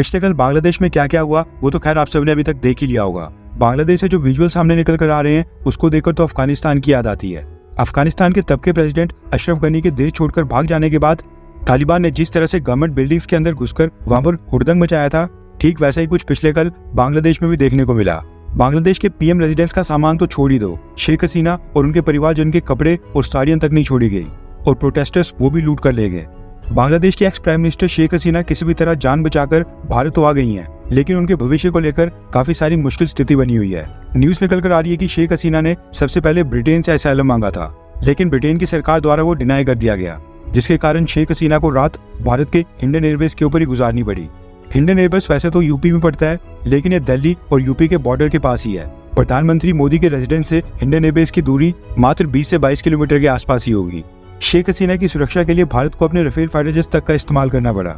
पिछले कल बांग्लादेश में क्या क्या हुआ वो तो खैर आप सबने अभी तक देख ही लिया होगा। बांग्लादेश से जो विजुअल सामने निकल कर आ रहे हैं उसको देखकर तो अफगानिस्तान की याद आती है। अफगानिस्तान के तब के प्रेसिडेंट अशरफ गनी के देश छोड़कर भाग जाने के बाद तालिबान ने जिस तरह से गवर्नमेंट बिल्डिंग्स के अंदर घुसकर वहां पर हुड़दंग मचाया था, ठीक वैसा ही कुछ पिछले कल बांग्लादेश में भी देखने को मिला। बांग्लादेश के पीएम रेजिडेंस का सामान तो छोड़ ही दो, शेख हसीना और उनके परिवारजन के कपड़े और साड़ियां तक नहीं छोड़ी गई और प्रोटेस्टर्स वो भी लूट कर ले गए। बांग्लादेश की ex prime minister Sheikh Hasina किसी भी तरह जान बचाकर भारत तो आ गई हैं, लेकिन उनके भविष्य को लेकर काफी सारी मुश्किल स्थिति बनी हुई है। न्यूज निकल कर आ रही है कि शेख हसीना ने सबसे पहले ब्रिटेन से असाइलम मांगा था, लेकिन ब्रिटेन की सरकार द्वारा वो डिनाई कर दिया गया, जिसके कारण शेख हसीना को रात भारत के इंडियन एयरबेस के ऊपर ही गुजारनी पड़ी। इंडियन एयरबेस वैसे तो यूपी में पड़ता है, लेकिन ये दिल्ली और यूपी के बॉर्डर के पास ही है। प्रधानमंत्री मोदी के रेजिडेंस से इंडियन एयरबेस की दूरी मात्र 20 से 22 किलोमीटर के आसपास ही होगी। शेख हसीना की सुरक्षा के लिए भारत को अपने राफेल फाइटर जेट्स तक का इस्तेमाल करना पड़ा।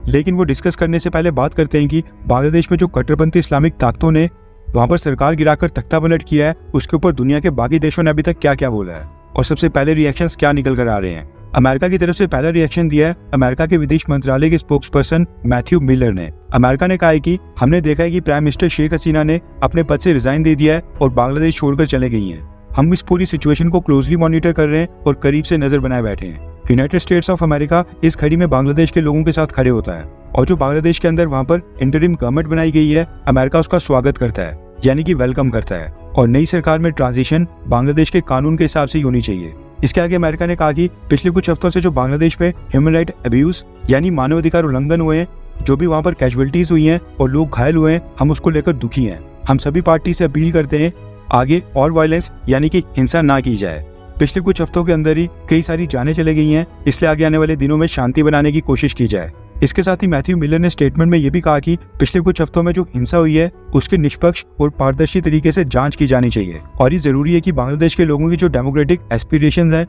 लेकिन वो डिस्कस करने से पहले बात करते हैं कि बांग्लादेश में जो कट्टरपंथी इस्लामिक ताकतों ने वहां पर सरकार गिराकर तख्ता पलट किया है, उसके ऊपर दुनिया के बाकी देशों ने अभी तक क्या क्या बोला है और सबसे पहले रिएक्शंस क्या निकल कर आ रहे हैं। अमेरिका की तरफ से पहला रिएक्शन दिया है अमेरिका के विदेश मंत्रालय के स्पोक्सपर्सन मैथ्यू मिलर ने। अमेरिका ने कहा है कि हमने देखा है कि प्राइम मिनिस्टर शेख हसीना ने अपने पद से रिजाइन दे दिया है और बांग्लादेश छोड़कर चले गई हैं। हम इस पूरी सिचुएशन को क्लोजली मॉनिटर कर रहे हैं और करीब से नजर बनाए बैठे हैं। यूनाइटेड स्टेट्स ऑफ अमेरिका इस खड़ी में बांग्लादेश के लोगों के साथ खड़े होता है और जो बांग्लादेश के अंदर वहां पर इंटरिम गवर्नमेंट बनाई गई है, अमेरिका उसका स्वागत करता है, यानी कि वेलकम करता है। और नई सरकार में ट्रांजिशन बांग्लादेश के कानून के हिसाब से ही होनी चाहिए। इसके आगे अमेरिका ने कहा कि पिछले कुछ हफ्तों से जो बांग्लादेश में ह्यूमन राइट अब्यूज यानी मानवाधिकार उल्लंघन हुए हैं, जो भी वहां पर कैजुअलिटीज हुई हैं और लोग घायल हुए हैं, हम उसको लेकर दुखी हैं। हम सभी पार्टी से अपील करते हैं आगे और वायलेंस यानी कि हिंसा ना की जाए। पिछले कुछ हफ्तों के अंदर ही कई सारी जानें चले गई हैं, इसलिए आगे आने वाले दिनों में शांति बनाने की कोशिश की जाए। इसके साथ ही मैथ्यू मिलर ने स्टेटमेंट में ये भी कहा कि पिछले कुछ हफ्तों में जो हिंसा हुई है उसकी निष्पक्ष और पारदर्शी तरीके से जांच की जानी चाहिए और ये जरूरी है कि बांग्लादेश के लोगों की जो डेमोक्रेटिक एस्पिरेशंस हैं,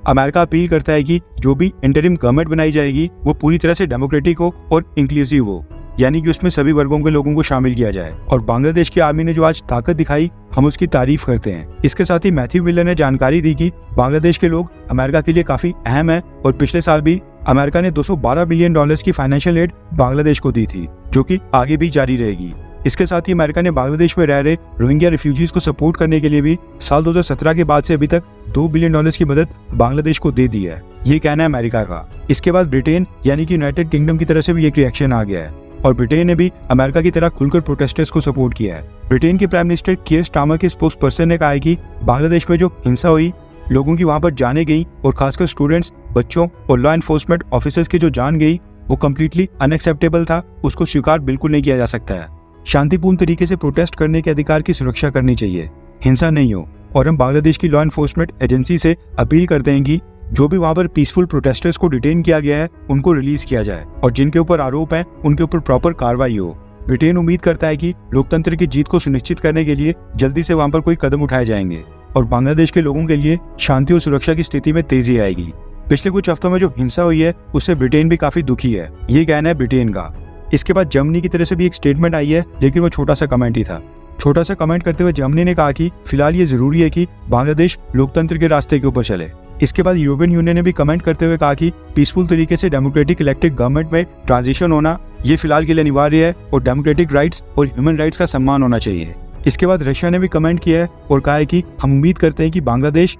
अमेरिका अपील करता है कि जो भी इंटरिम गवर्नमेंट बनाई जाएगी वो पूरी तरह से डेमोक्रेटिक हो और इंक्लूसिव हो, यानी कि उसमें सभी वर्गों के लोगों को शामिल किया जाए। और बांग्लादेश की आर्मी ने जो आज ताकत दिखाई, हम उसकी तारीफ करते हैं। इसके साथ ही मैथ्यू मिलर ने जानकारी दी कि बांग्लादेश के लोग अमेरिका के लिए काफी अहम है और पिछले साल भी अमेरिका ने $212 बिलियन की फाइनेंशियल एड बांग्लादेश को दी थी, जो कि आगे भी जारी रहेगी। इसके साथ ही अमेरिका ने बांग्लादेश में रह रहे रोहिंग्या रिफ्यूजीज को सपोर्ट करने के लिए भी साल 2017 के बाद से अभी तक $2 बिलियन की मदद बांग्लादेश को दे दी है। ये कहना है अमेरिका का। इसके बाद ब्रिटेन यानी कि यूनाइटेड किंगडम की तरफ से भी एक रिएक्शन आ गया है और ब्रिटेन ने भी अमेरिका की तरह खुलकर प्रोटेस्टर्स को सपोर्ट किया है। ब्रिटेन के प्राइम मिनिस्टर कीयर स्टारमर के स्पोक्सपर्सन ने कहा है कि बांग्लादेश में जो हिंसा हुई, लोगों की वहां पर जाने गई और खासकर स्टूडेंट्स, बच्चों और लॉ एनफोर्समेंट ऑफिसर्स की जो जान गई, वो कम्प्लीटली अनएक्सेप्टेबल था। उसको स्वीकार बिल्कुल नहीं किया जा सकता है। शांतिपूर्ण तरीके से प्रोटेस्ट करने के अधिकार की सुरक्षा करनी चाहिए, हिंसा नहीं हो। और हम बांग्लादेश की लॉ एनफोर्समेंट एजेंसी से अपील करते हैं कि जो भी वहां पर पीसफुल प्रोटेस्टर्स को डिटेन किया गया है उनको रिलीज किया जाए और जिनके ऊपर आरोप हैं उनके ऊपर प्रॉपर कार्रवाई हो। ब्रिटेन उम्मीद करता है कि लोकतंत्र की जीत को सुनिश्चित करने के लिए जल्दी से वहां पर कोई कदम उठाए जाएंगे और बांग्लादेश के लोगों के लिए शांति और सुरक्षा की स्थिति में तेजी आएगी। पिछले कुछ हफ्तों में जो हिंसा हुई है उससे ब्रिटेन भी काफी दुखी है, ये कहना है ब्रिटेन का। इसके बाद जर्मनी की तरफ से भी एक स्टेटमेंट आई है, लेकिन वो छोटा सा कमेंट ही था। छोटा सा कमेंट करते हुए जर्मनी ने कहा कि फिलहाल ये जरूरी है कि बांग्लादेश लोकतंत्र के रास्ते के ऊपर चले। इसके बाद यूरोपियन यूनियन ने भी कमेंट करते हुए कहा कि पीसफुल तरीके से डेमोक्रेटिक इलेक्टेड गवर्नमेंट में ट्रांजिशन होना ये फिलहाल के लिए अनिवार्य है और डेमोक्रेटिक राइट्स और ह्यूमन राइट्स का सम्मान होना चाहिए। इसके बाद रशिया ने भी कमेंट किया है और कहा है कि हम उम्मीद करते हैं कि बांग्लादेश,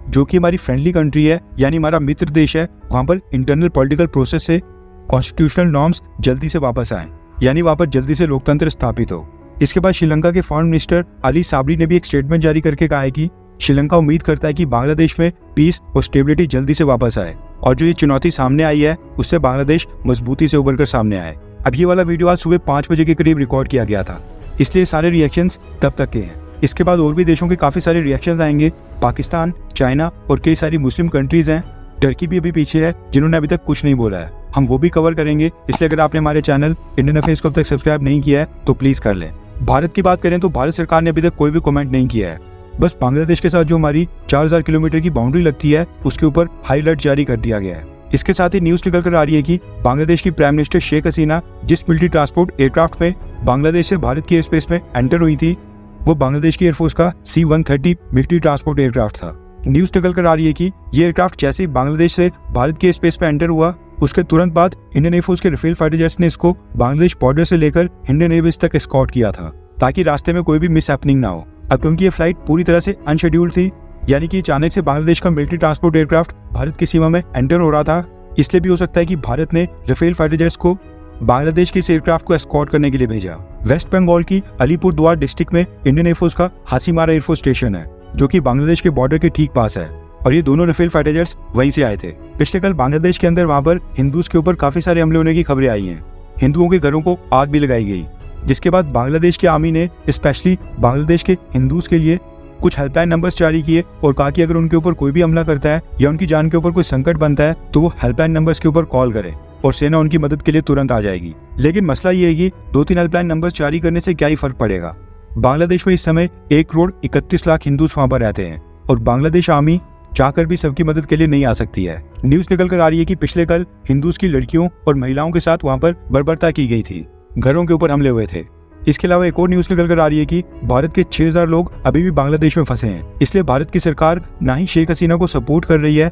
जो कि हमारी फ्रेंडली कंट्री है यानी हमारा मित्र देश है, वहाँ पर इंटरनल पॉलिटिकल प्रोसेस से कॉन्स्टिट्यूशनल नॉर्म्स जल्दी से वापस आए, यानी वहाँ पर जल्दी से लोकतंत्र स्थापित हो। इसके बाद श्रीलंका के फॉरेन मिनिस्टर अली साबरी ने भी एक स्टेटमेंट जारी करके कहा है कि श्रीलंका उम्मीद करता है कि बांग्लादेश में पीस और स्टेबिलिटी जल्दी से वापस आए और जो ये चुनौती सामने आई है उससे बांग्लादेश मजबूती से उभर कर सामने आए। अब ये वाला वीडियो आज सुबह 5 बजे के करीब रिकॉर्ड किया गया था, इसलिए सारे रिएक्शंस तब तक के हैं। इसके बाद और भी देशों के काफी सारे रिएक्शंस आएंगे। पाकिस्तान, चाइना और कई सारी मुस्लिम कंट्रीज हैं, टर्की भी अभी पीछे है जिन्होंने अभी तक कुछ नहीं बोला है। हम वो भी कवर करेंगे, इसलिए अगर आपने हमारे चैनल इंडियन अफेयर्स को अब तक सब्सक्राइब नहीं किया है तो प्लीज कर लें। भारत की बात करें तो भारत सरकार ने अभी तक कोई भी कमेंट नहीं किया है। बस बांग्लादेश के साथ जो हमारी 4000 किलोमीटर की बाउंड्री लगती है उसके ऊपर हाई अलर्ट जारी कर दिया गया है। इसके साथ ही न्यूज निकल कर आ रही है कि बांग्लादेश की प्राइम मिनिस्टर शेख हसीना जिस मिलिट्री ट्रांसपोर्ट एयरक्राफ्ट में बांग्लादेश से भारत की एयर स्पेस में एंटर हुई थी, वो बांग्लादेश की एयरफोर्स का C-130 मिलिट्री ट्रांसपोर्ट एयरक्राफ्ट था। न्यूज निकल कर आ रही है कि ये एयरक्राफ्ट जैसे ही बांग्लादेश से भारत की एयर स्पेस में एंटर हुआ, उसके तुरंत बाद इंडियन एयरफोर्स के राफेल फाइटर जेट्स ने इसको बांग्लादेश बॉर्डर से लेकर इंडियन एयरबेस तक एस्कॉर्ट किया था ताकि रास्ते में कोई भी मिस हैपनिंग ना हो। अब क्योंकि ये फ्लाइट पूरी तरह से अनशेड्यूल्ड थी, यानी कि अचानक से बांग्लादेश का मिलिट्री ट्रांसपोर्ट एयरक्राफ्ट भारत की सीमा में एंटर हो रहा था, इसलिए भी हो सकता है कि भारत ने राफेल फाइटर जेट्स को बांग्लादेश के इस एयरक्राफ्ट को एस्कॉर्ट करने के लिए भेजा। वेस्ट बंगाल की अलीपुरद्वार डिस्ट्रिक्ट में इंडियन एयरफोर्स का हासीमारा एयरफोर्स स्टेशन है, जो कि बांग्लादेश के बॉर्डर के ठीक पास है, और ये दोनों राफेल फाइटर जेट्स वहीं से आए थे। पिछले कल बांग्लादेश के अंदर वहां पर हिंदूज के ऊपर काफी सारे हमले होने की खबरें आई हैं। हिंदुओं के घरों को आग भी लगाई गई, जिसके बाद बांग्लादेश की आर्मी ने स्पेशली बांग्लादेश के हिंदूज के लिए कुछ हेल्पलाइन नंबर्स जारी किए और कहा कि अगर उनके ऊपर कोई भी हमला करता है या उनकी जान के ऊपर कोई संकट बनता है तो वो हेल्पलाइन नंबर्स के ऊपर कॉल करें और सेना उनकी मदद के लिए तुरंत आ जाएगी। लेकिन मसला ये है कि 2-3 हेल्पलाइन नंबर्स जारी करने से क्या ही फर्क पड़ेगा। बांग्लादेश में इस समय 1,31,00,000 हिंदूज वहां पर रहते हैं और बांग्लादेश आर्मी चाहकर भी सबकी मदद के लिए नहीं आ सकती है। न्यूज निकल कर आ रही है कि पिछले कल हिंदूज की लड़कियों और महिलाओं के साथ वहां पर बर्बरता की गई थी, घरों के ऊपर हमले हुए थे। इसके अलावा एक और न्यूज निकल कर आ रही है कि भारत के 6,000 लोग अभी भी बांग्लादेश में फंसे हैं। इसलिए भारत की सरकार ना ही शेख हसीना को सपोर्ट कर रही है,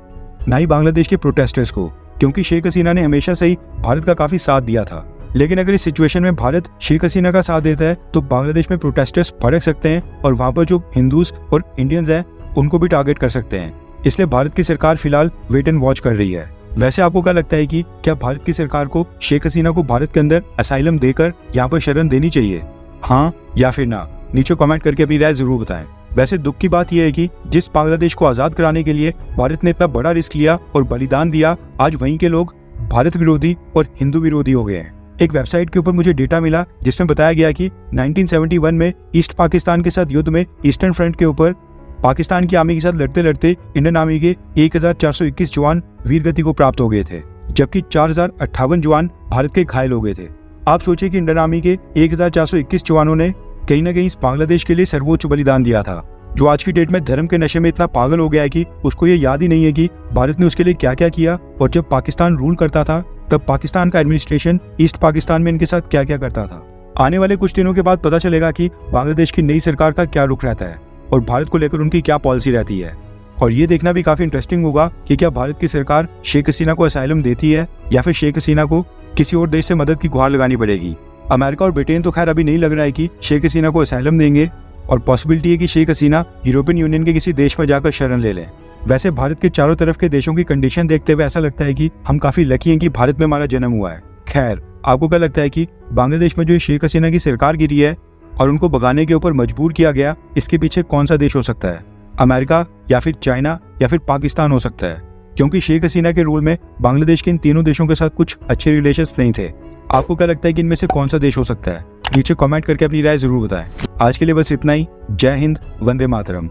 ना ही बांग्लादेश के प्रोटेस्टर्स को, क्योंकि शेख हसीना ने हमेशा से ही भारत का काफी साथ दिया था। लेकिन अगर इस सिचुएशन में भारत शेख हसीना का साथ देता है तो बांग्लादेश में प्रोटेस्टर्स भड़क सकते हैं और वहां पर जो हिंदूज और इंडियंस हैं उनको भी टारगेट कर सकते हैं। इसलिए भारत की सरकार फिलहाल वेट एंड वॉच कर रही है। वैसे आपको क्या लगता है कि क्या भारत की सरकार को शेख हसीना को भारत के अंदर असाइलम देकर यहाँ पर शरण देनी चाहिए, हाँ या फिर ना? नीचे कमेंट करके अपनी राय जरूर बताएं। वैसे दुख की बात यह है कि जिस बांग्लादेश को आजाद कराने के लिए भारत ने इतना बड़ा रिस्क लिया और बलिदान दिया, आज वहीं के लोग भारत विरोधी और हिंदू विरोधी हो गए हैं। एक वेबसाइट के ऊपर मुझे डेटा मिला जिसमें बताया गया कि 1971 में ईस्ट पाकिस्तान के साथ युद्ध में ईस्टर्न फ्रंट के ऊपर पाकिस्तान की आर्मी के साथ लड़ते लड़ते इंडियन आर्मी के 1,421 जवान वीरगति को प्राप्त हो गए थे, जबकि 4,058 जवान भारत के घायल हो गए थे। आप सोचिए कि इंडियन आर्मी के 1,421 जवानों ने कहीं ना कहीं इस बांग्लादेश के लिए सर्वोच्च बलिदान दिया था, जो आज की डेट में धर्म के नशे में इतना पागल हो गया है कि उसको ये याद ही नहीं है कि भारत ने उसके लिए क्या क्या किया, और जब पाकिस्तान रूल करता था तब पाकिस्तान का एडमिनिस्ट्रेशन ईस्ट पाकिस्तान में इनके साथ क्या क्या करता था। आने वाले कुछ दिनों के बाद पता चलेगा कि बांग्लादेश की नई सरकार का क्या रुख रहता है और भारत को लेकर उनकी क्या पॉलिसी रहती है। और ये देखना भी काफी इंटरेस्टिंग होगा कि क्या भारत की सरकार शेख हसीना को असाइलम देती है या फिर शेख हसीना को किसी और देश से मदद की गुहार लगानी पड़ेगी। अमेरिका और ब्रिटेन तो खैर अभी नहीं लग रहा है कि शेख हसीना को असाइलम देंगे, और पॉसिबिलिटी है कि शेख हसीना यूरोपियन यूनियन के किसी देश में जाकर शरण ले लें। वैसे भारत के चारों तरफ के देशों की कंडीशन देखते हुए ऐसा लगता है कि हम काफी लकी हैं कि भारत में हमारा जन्म हुआ है। खैर, आपको क्या लगता है कि बांग्लादेश में जो शेख हसीना की सरकार गिरी है और उनको भगाने के ऊपर मजबूर किया गया, इसके पीछे कौन सा देश हो सकता है? अमेरिका या फिर चाइना या फिर पाकिस्तान हो सकता है, क्योंकि शेख हसीना के रूल में बांग्लादेश के इन तीनों देशों के साथ कुछ अच्छे रिलेशंस नहीं थे। आपको क्या लगता है कि इनमें से कौन सा देश हो सकता है? नीचे कमेंट करके अपनी राय जरूर बताएं। आज के लिए बस इतना ही। जय हिंद, वंदे मातरम।